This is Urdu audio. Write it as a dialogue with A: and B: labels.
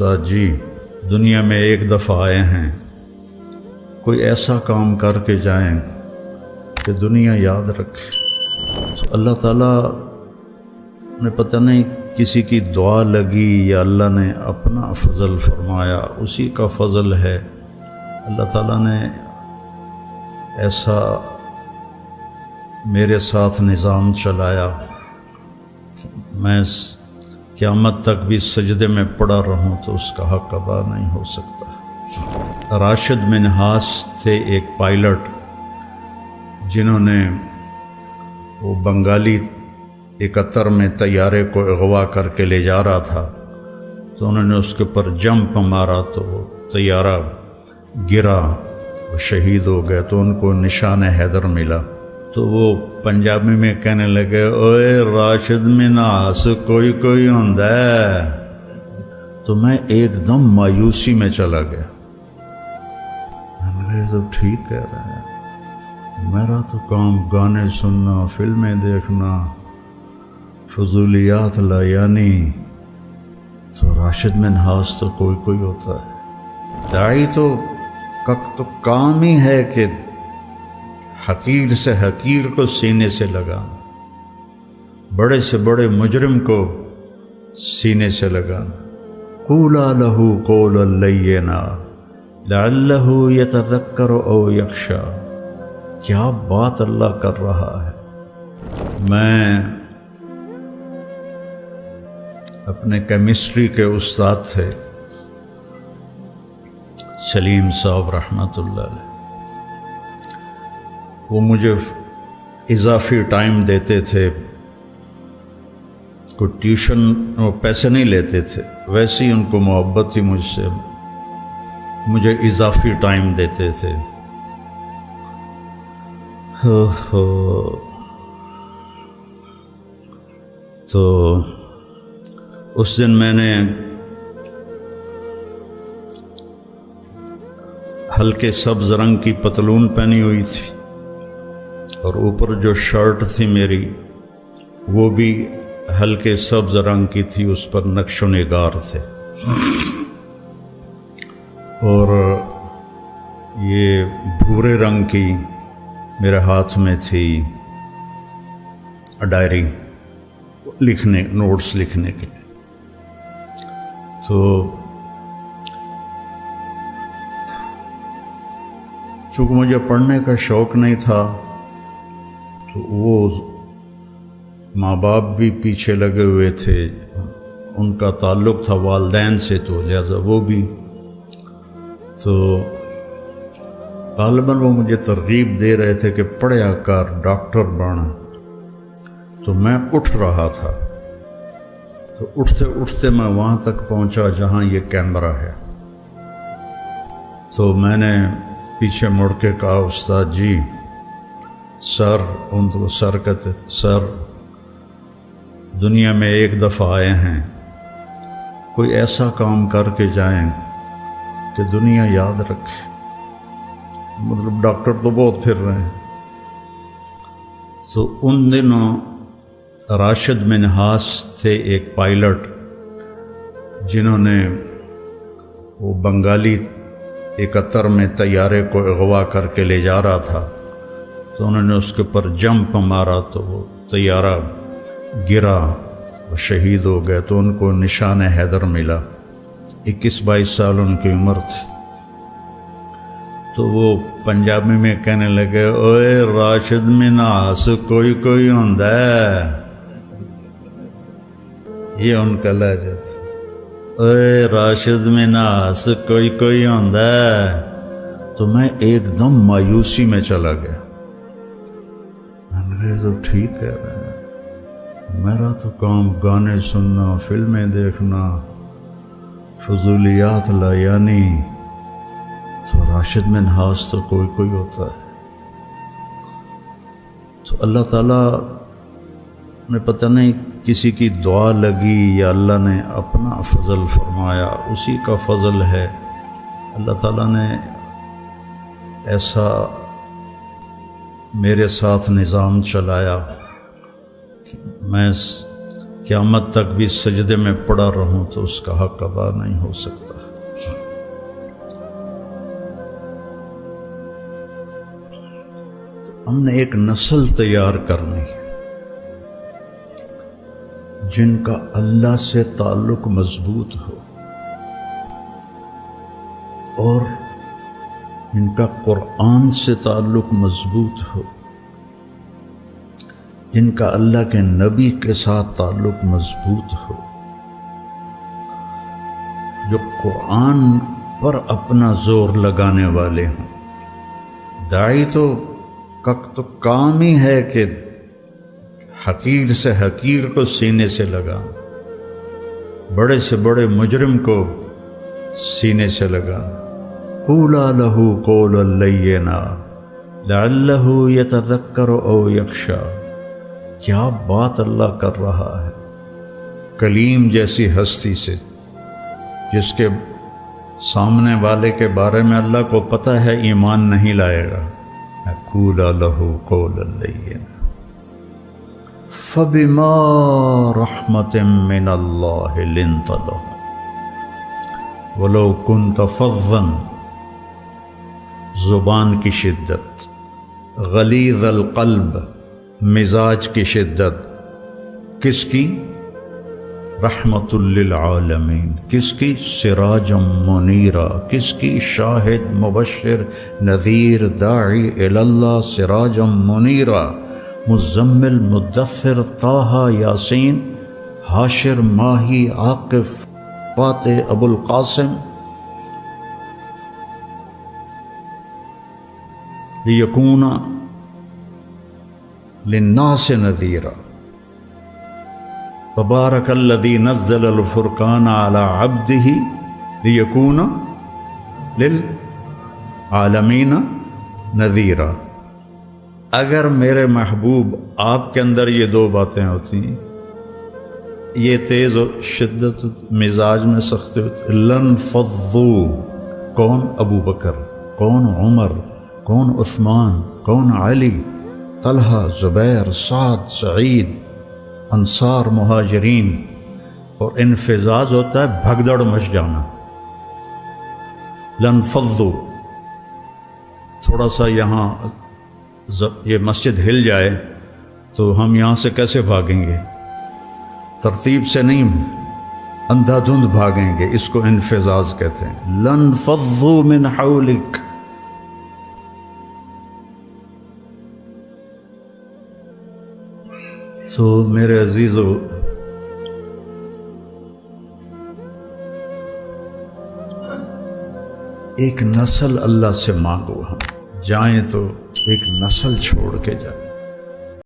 A: استاد جی دنیا میں ایک دفعہ آئے ہیں، کوئی ایسا کام کر کے جائیں کہ دنیا یاد رکھے۔ تو اللہ تعالیٰ نے پتہ نہیں کسی کی دعا لگی یا اللہ نے اپنا فضل فرمایا، اسی کا فضل ہے۔ اللہ تعالیٰ نے ایسا میرے ساتھ نظام چلایا کہ میں قیامت تک بھی سجدے میں پڑا رہوں تو اس کا حق ادا نہیں ہو سکتا۔ راشد منہاس تھے ایک پائلٹ، جنہوں نے وہ بنگالی 71 میں طیارے کو اغوا کر کے لے جا رہا تھا، تو انہوں نے اس کے اوپر جمپ مارا تو وہ طیارہ گرا، وہ شہید ہو گئے، تو ان کو نشان حیدر ملا۔ تو وہ پنجابی میں کہنے لگے، اوئے راشد منہاس کوئی کوئی ہوندا ہے۔ تو میں ایک دم مایوسی میں چلا گیا، میں نے کہا تو ٹھیک کہہ رہے ہیں، میرا تو کام گانے سننا، فلمیں دیکھنا، فضولیات لایانی، تو راشد منہاس تو کوئی کوئی ہوتا ہے۔ داعی تو کام ہی ہے کہ حقیر سے حقیر کو سینے سے لگانا، بڑے سے بڑے مجرم کو سینے سے لگانا۔ قولا لہ قولا لینا لعلہ یتذکر او یخشی۔ کیا بات اللہ کر رہا ہے۔ میں اپنے کیمسٹری کے استاد تھے سلیم صاحب رحمۃ اللہ علیہ، وہ مجھے اضافی ٹائم دیتے تھے، کوئی ٹیوشن وہ پیسے نہیں لیتے تھے، ویسے ہی ان کو محبت تھی مجھ سے، مجھے اضافی ٹائم دیتے تھے۔ تو اس دن میں نے ہلکے سبز رنگ کی پتلون پہنی ہوئی تھی، اور اوپر جو شرٹ تھی میری وہ بھی ہلکے سبز رنگ کی تھی، اس پر نقش و نگار تھے، اور یہ بھورے رنگ کی میرے ہاتھ میں تھی ڈائری لکھنے، نوٹس لکھنے کے لیے۔ تو چونکہ مجھے پڑھنے کا شوق نہیں تھا، تو وہ ماں باپ بھی پیچھے لگے ہوئے تھے، ان کا تعلق تھا والدین سے، تو لہذا وہ بھی، تو غالباً وہ مجھے ترغیب دے رہے تھے کہ پڑھیا کر، ڈاکٹر بن۔ تو میں اٹھ رہا تھا، تو اٹھتے اٹھتے میں وہاں تک پہنچا جہاں یہ کیمرہ ہے۔ تو میں نے پیچھے مڑ کے کہا، استاد جی سر، ان کو سر کہتے تھے، سر دنیا میں ایک دفعہ آئے ہیں، کوئی ایسا کام کر کے جائیں کہ دنیا یاد رکھے۔ مطلب ڈاکٹر تو بہت پھر رہے ہیں۔ تو ان دنوں راشد منہاس تھے ایک پائلٹ، جنہوں نے وہ بنگالی 71 میں طیارے کو اغوا کر کے لے جا رہا تھا، تو انہوں نے اس کے اوپر جمپ مارا تو وہ طیارہ گرا، وہ شہید ہو گئے، تو ان کو نشان حیدر ملا۔ 21-22 سال ان کی عمر تھی۔ تو وہ پنجابی میں کہنے لگے، اوئے راشد منہاس کوئی کوئی ہوندا ہے۔ یہ ان کا لہجہ تھا، اوئے راشد منہاس کوئی کوئی ہوندا ہے۔ تو میں ایک دم مایوسی میں چلا گیا، میں نے کہا تو ٹھیک کہہ رہے ہیں، میرا تو کام گانے سننا، فلمیں دیکھنا، فضولیات لایانی، تو راشد منہاس تو کوئی کوئی ہوتا ہے۔ تو اللہ تعالیٰ نے پتہ نہیں کسی کی دعا لگی یا اللہ نے اپنا فضل فرمایا، اسی کا فضل ہے۔ اللہ تعالیٰ نے ایسا میرے ساتھ نظام چلایا کہ میں قیامت تک بھی سجدے میں پڑا رہوں تو اس کا حق ادا نہیں ہو سکتا۔ ہم نے ایک نسل تیار کرنی جن کا اللہ سے تعلق مضبوط ہو اور جن کا قرآن سے تعلق مضبوط ہو، جن کا اللہ کے نبی کے ساتھ تعلق مضبوط ہو، جو قرآن پر اپنا زور لگانے والے ہوں۔ داعی تو کام ہی ہے کہ حقیر سے حقیر کو سینے سے لگانا، بڑے سے بڑے مجرم کو سینے سے لگانا۔ قولا لہ قولا لینا لعلہ یتذکر او یخشی۔ کیا بات اللہ کر رہا ہے کلیم جیسی ہستی سے، جس کے سامنے والے کے بارے میں اللہ کو پتہ ہے ایمان نہیں لائے گا۔ قولا لہ قولا لینا فبما رحمت من اللہ لنت لهم ولو كنت فظا۔ زبان کی شدت، غلیظ القلب، مزاج کی شدت، کس کی؟ رحمت للعالمین، کس کی؟ سراجا منیرا، کس کی؟ شاہد مبشر نذیر داعی اللہ، سراجا منیرا، مزمل مدثر طٰہٰ یاسین، حاشر ماہی عاقف فاتح ابو القاسم۔ لیکون للناس نذیرا، تبارک الذی نزل الفرقان علی عبدہ لیکون للعالمین نذیرا۔ اگر میرے محبوب آپ کے اندر یہ دو باتیں ہوتی، یہ تیز و شدت مزاج میں سختی ہوتی، لنفضوا۔ کون؟ ابو بکر، کون؟ عمر، کون؟ عثمان، کون؟ علی، طلحہ، زبیر، سعد، سعید، انصار، مہاجرین۔ اور انفزاز ہوتا ہے بھگدڑ مچ جانا۔ لنفضوا، تھوڑا سا یہاں یہ مسجد ہل جائے تو ہم یہاں سے کیسے بھاگیں گے؟ ترتیب سے نہیں، اندھا دھند بھاگیں گے، اس کو انفزاز کہتے ہیں۔ لنفضوا من حولک۔ تو میرے عزیزو، ایک نسل اللہ سے مانگو، ہم جائیں تو ایک نسل چھوڑ کے جائیں۔